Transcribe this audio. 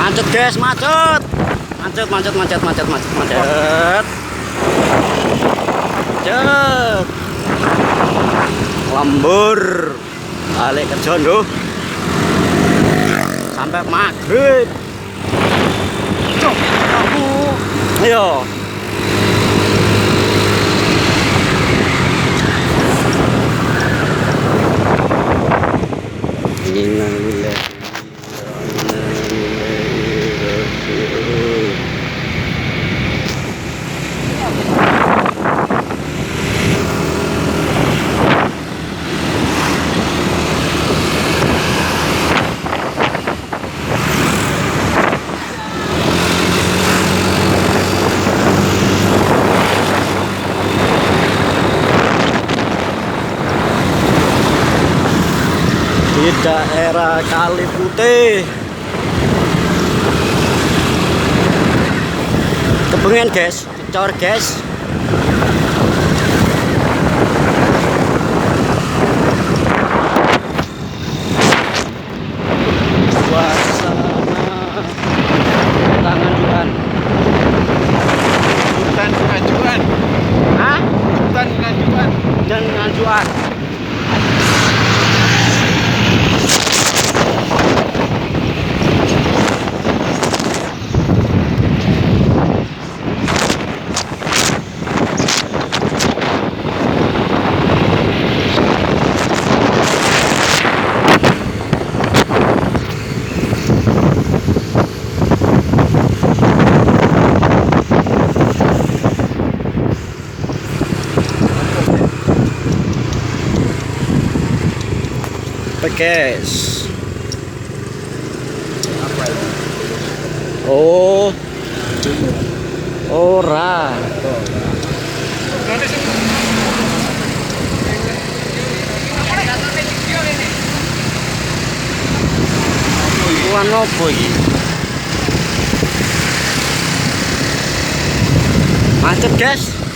Macet guys, macet. Macet. Lembur. Balik kerja loh. Sampai maghrib. Ayo. Di daerah Kali Putih kepengen guys, dicor guys. Suasana tangan Juan. Hutan pengajuan. Hah? Hutan pengajuan. Dan Juan. Guys. Oh. Ora. Kuan opo iki? Macet, guys.